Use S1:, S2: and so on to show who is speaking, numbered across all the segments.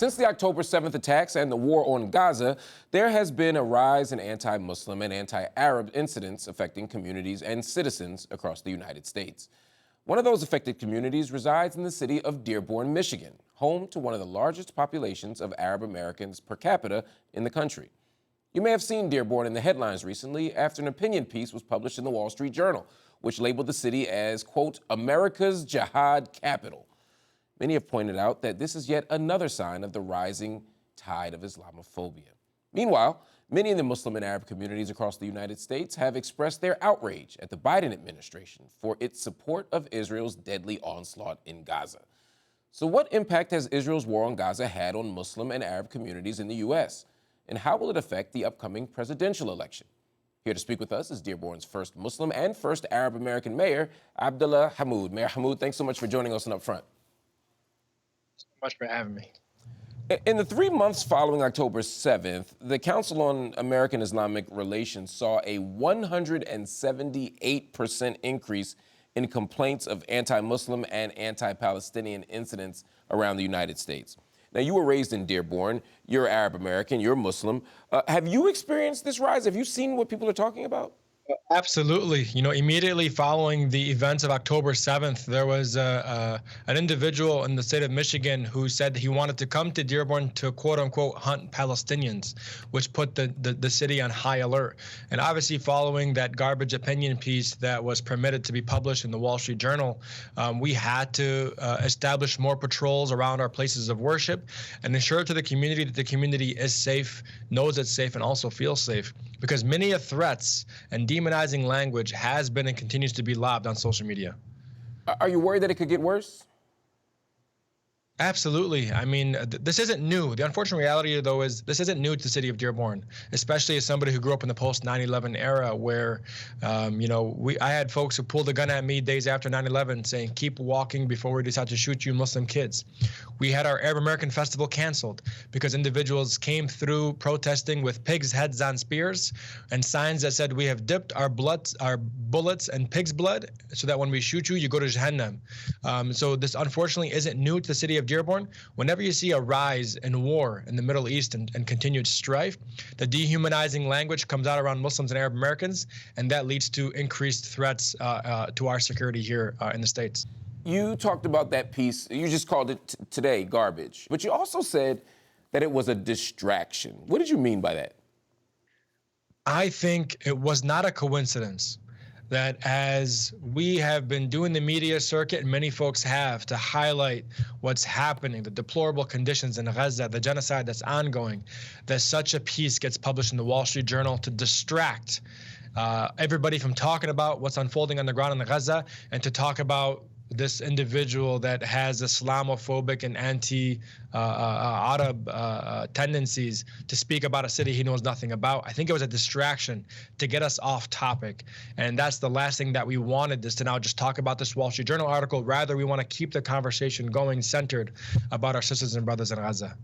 S1: Since the October 7th attacks and the war on Gaza, there has been a rise in anti-Muslim and anti-Arab incidents affecting communities and citizens across the United States. One of those affected communities resides in the city of Dearborn, Michigan, home to one of the largest populations of Arab Americans per capita in the country. You may have seen Dearborn in the headlines recently after an opinion piece was published in the Wall Street Journal, which labeled the city as, quote, America's Jihad Capital. Many have pointed out that this is yet another sign of the rising tide of Islamophobia. Meanwhile, many in the Muslim and Arab communities across the United States have expressed their outrage at the Biden administration for its support of Israel's deadly onslaught in Gaza. So what impact has Israel's war on Gaza had on Muslim and Arab communities in the U.S.? And how will it affect the upcoming presidential election? Here to speak with us is Dearborn's first Muslim and first Arab American mayor, Abdullah Hammoud. Mayor Hammoud, thanks so much for joining us on UpFront.
S2: Much for having me.
S1: In the 3 months following October 7th, the Council on American Islamic Relations saw a 178% increase in complaints of anti-Muslim and anti-Palestinian incidents around the United States. Now, you were raised in Dearborn. You're Arab American. You're Muslim. Have you experienced this rise? Have you seen what people are talking about?
S2: Absolutely. You know, immediately following the events of October 7th, there was an individual in the state of Michigan who said he wanted to come to Dearborn to, quote unquote, hunt Palestinians, which put the city on high alert. And obviously following that garbage opinion piece that was permitted to be published in the Wall Street Journal, we had to establish more patrols around our places of worship and ensure to the community that the community is safe, knows it's safe, and also feels safe. Because many threats and demonizing language has been and continues to be lobbed on social media.
S1: Are you worried that it could get worse?
S2: Absolutely. I mean, this isn't new. The unfortunate reality, though, is this isn't new to the city of Dearborn, especially as somebody who grew up in the post 9/11 era where, I had folks who pulled a gun at me days after 9/11 saying, keep walking before we decide to shoot you Muslim kids. We had our Arab American festival canceled because individuals came through protesting with pigs' heads on spears and signs that said, we have dipped our bullets in pig's blood so that when we shoot you, you go to Jahannam. So this unfortunately isn't new to the city of Dearborn. Whenever you see a rise in war in the Middle East and continued strife, the dehumanizing language comes out around Muslims and Arab Americans, and that leads to increased threats to our security here in the States.
S1: You talked about that piece. You just called it today garbage, but you also said that it was a distraction. What did you mean by that?
S2: I think it was not a coincidence that as we have been doing the media circuit, and many folks have, to highlight what's happening, the deplorable conditions in Gaza, the genocide that's ongoing, that such a piece gets published in the Wall Street Journal to distract everybody from talking about what's unfolding on the ground in Gaza and to talk about this individual that has Islamophobic and anti-Arab tendencies to speak about a city he knows nothing about. I think it was a distraction to get us off topic. And that's the last thing that we wanted, is to now just talk about this Wall Street Journal article. Rather, we want to keep the conversation going, centered about our sisters and brothers in Gaza.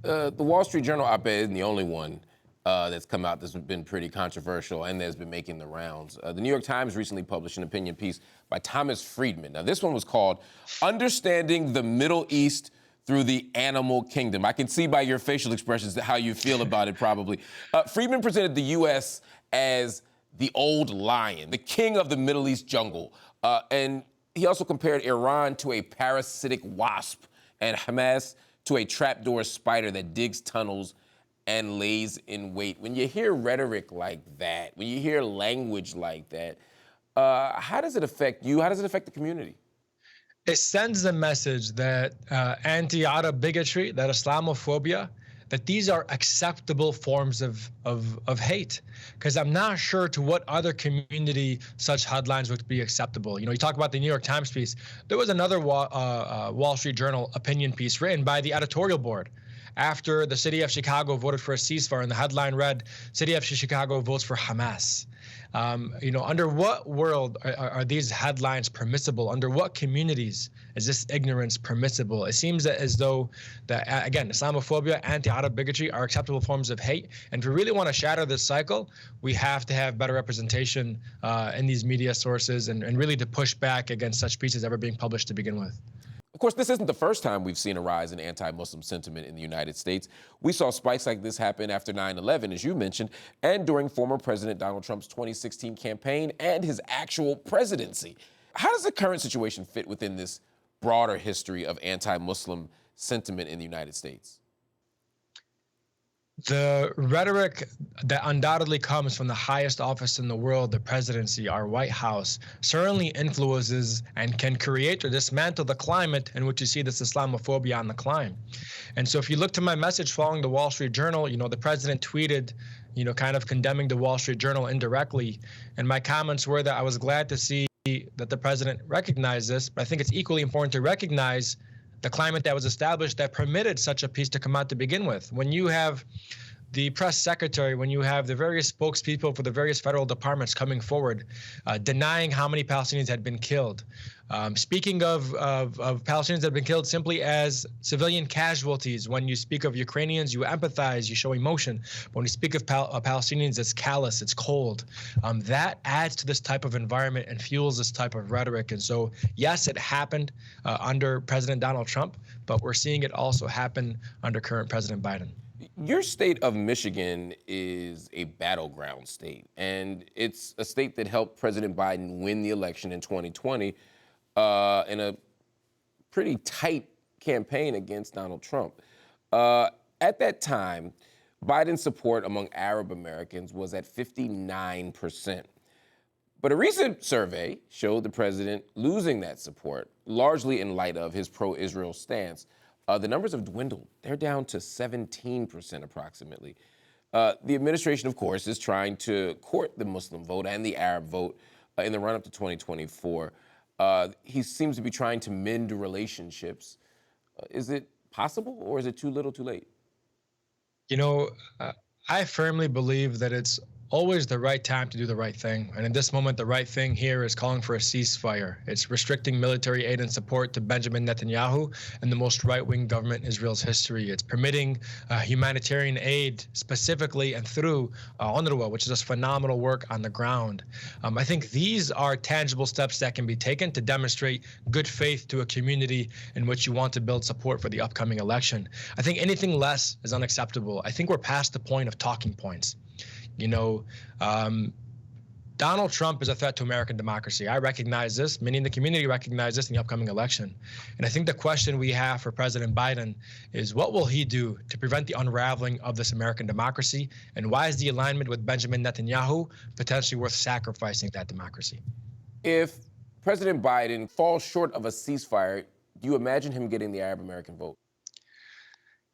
S1: The Wall Street Journal op-ed isn't the only one that's come out that's been pretty controversial and that's been making the rounds. The New York Times recently published an opinion piece by Thomas Friedman. Now, this one was called Understanding the Middle East Through the Animal Kingdom. I can see by your facial expressions how you feel about it, probably. Friedman presented the U.S. as the old lion, the king of the Middle East jungle. And he also compared Iran to a parasitic wasp and Hamas to a trapdoor spider that digs tunnels and lays in wait. When you hear rhetoric like that, when you hear language like that, how does it affect you? How does it affect the community?
S2: It sends the message that anti-Arab bigotry, that Islamophobia, that these are acceptable forms of hate. Because I'm not sure to what other community such headlines would be acceptable. You know, you talk about the New York Times piece. There was another Wall Street Journal opinion piece written by the editorial board after the city of Chicago voted for a ceasefire, and the headline read, City of Chicago votes for Hamas. Under what world are these headlines permissible? Under what communities is this ignorance permissible? It seems as though that, again, Islamophobia, anti-Arab bigotry are acceptable forms of hate. And if we really want to shatter this cycle, we have to have better representation in these media sources and really to push back against such pieces ever being published to begin with.
S1: Of course, this isn't the first time we've seen a rise in anti-Muslim sentiment in the United States. We saw spikes like this happen after 9/11, as you mentioned, and during former President Donald Trump's 2016 campaign and his actual presidency. How does the current situation fit within this broader history of anti-Muslim sentiment in the United States?
S2: The rhetoric that undoubtedly comes from the highest office in the world, the presidency, our White House, certainly influences and can create or dismantle the climate in which you see this Islamophobia on the climb. And so if you look to my message following the Wall Street Journal, the president tweeted, kind of condemning the Wall Street Journal indirectly. And my comments were that I was glad to see that the president recognized this, but I think it's equally important to recognize the climate that was established that permitted such a piece to come out to begin with. When you have the press secretary, when you have the various spokespeople for the various federal departments coming forward, denying how many Palestinians had been killed, speaking of Palestinians that have been killed simply as civilian casualties. When you speak of Ukrainians, you empathize, you show emotion. But when you speak of Palestinians, it's callous, it's cold. That adds to this type of environment and fuels this type of rhetoric. And so, yes, it happened under President Donald Trump, but we're seeing it also happen under current President Biden.
S1: Your state of Michigan is a battleground state, and it's a state that helped President Biden win the election in 2020 in a pretty tight campaign against Donald Trump. At that time, Biden's support among Arab Americans was at 59%. But a recent survey showed the president losing that support, largely in light of his pro-Israel stance. The numbers have dwindled. They're down to 17% approximately. The administration, of course, is trying to court the Muslim vote and the Arab vote in the run-up to 2024. He seems to be trying to mend relationships. Is it possible, or is it too little, too late?
S2: I firmly believe that it's always the right time to do the right thing. And in this moment, the right thing here is calling for a ceasefire. It's restricting military aid and support to Benjamin Netanyahu and the most right-wing government in Israel's history. It's permitting humanitarian aid specifically and through UNRWA, which does phenomenal work on the ground. I think these are tangible steps that can be taken to demonstrate good faith to a community in which you want to build support for the upcoming election. I think anything less is unacceptable. I think we're past the point of talking points. Donald Trump is a threat to American democracy. I recognize this. Many in the community recognize this in the upcoming election. And I think the question we have for President Biden is, what will he do to prevent the unraveling of this American democracy? And why is the alignment with Benjamin Netanyahu potentially worth sacrificing that democracy?
S1: If President Biden falls short of a ceasefire, do you imagine him getting the Arab American vote?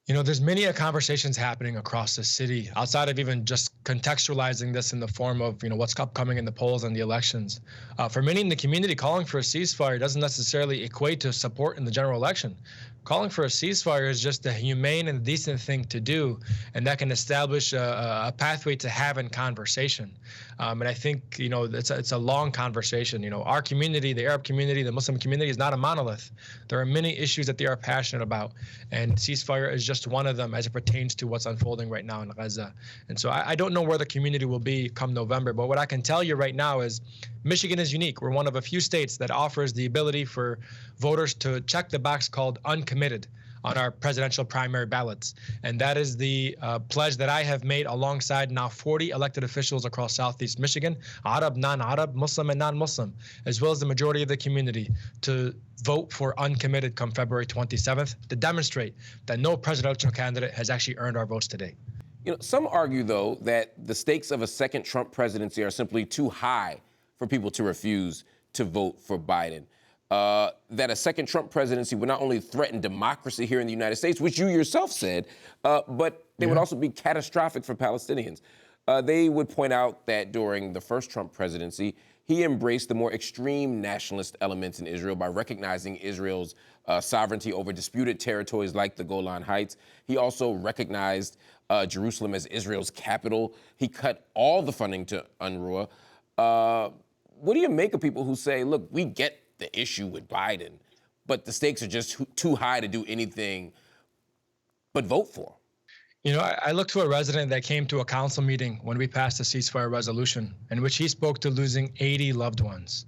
S2: There's many conversations happening across the city outside of even just contextualizing this in the form of, what's upcoming in the polls and the elections. For many in the community, calling for a ceasefire doesn't necessarily equate to support in the general election. Calling for a ceasefire is just a humane and decent thing to do, and that can establish a pathway to having conversation. And I think, it's a long conversation. Our community, the Arab community, the Muslim community is not a monolith. There are many issues that they are passionate about, and ceasefire is just one of them as it pertains to what's unfolding right now in Gaza. And so I don't know where the community will be come November, but what I can tell you right now is Michigan is unique. We're one of a few states that offers the ability for voters to check the box called uncommitted on our presidential primary ballots. And that is the pledge that I have made alongside now 40 elected officials across Southeast Michigan, Arab, non-Arab, Muslim, and non-Muslim, as well as the majority of the community, to vote for uncommitted come February 27th to demonstrate that no presidential candidate has actually earned our votes today.
S1: Some argue, though, that the stakes of a second Trump presidency are simply too high for people to refuse to vote for Biden. That a second Trump presidency would not only threaten democracy here in the United States, which you yourself said, but they would also be catastrophic for Palestinians. They would point out that during the first Trump presidency, he embraced the more extreme nationalist elements in Israel by recognizing Israel's sovereignty over disputed territories like the Golan Heights. He also recognized Jerusalem as Israel's capital. He cut all the funding to UNRWA. What do you make of people who say, look, we get the issue with Biden, but the stakes are just too high to do anything but vote for?
S2: I look to a resident that came to a council meeting when we passed the ceasefire resolution, in which he spoke to losing 80 loved ones.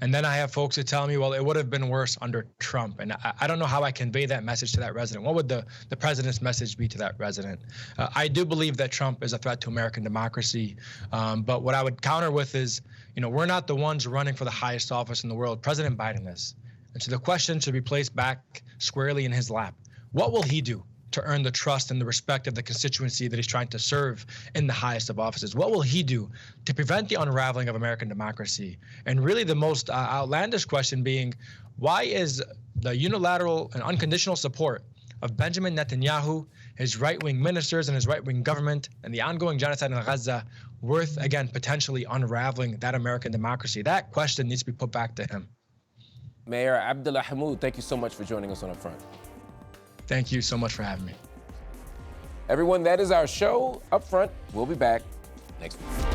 S2: And then I have folks who tell me, well, it would have been worse under Trump. And I don't know how I convey that message to that resident. What would the president's message be to that resident? I do believe that Trump is a threat to American democracy. But what I would counter with is, we're not the ones running for the highest office in the world. President Biden is. And so the question should be placed back squarely in his lap. What will he do to earn the trust and the respect of the constituency that he's trying to serve in the highest of offices? What will he do to prevent the unraveling of American democracy? And really the most outlandish question being, why is the unilateral and unconditional support of Benjamin Netanyahu, his right-wing ministers and his right-wing government, and the ongoing genocide in Gaza worth, again, potentially unraveling that American democracy? That question needs to be put back to him.
S1: Mayor Abdullah Hammoud, thank you so much for joining us on UpFront.
S2: Thank you so much for having me.
S1: Everyone, that is our show, UpFront. We'll be back next week.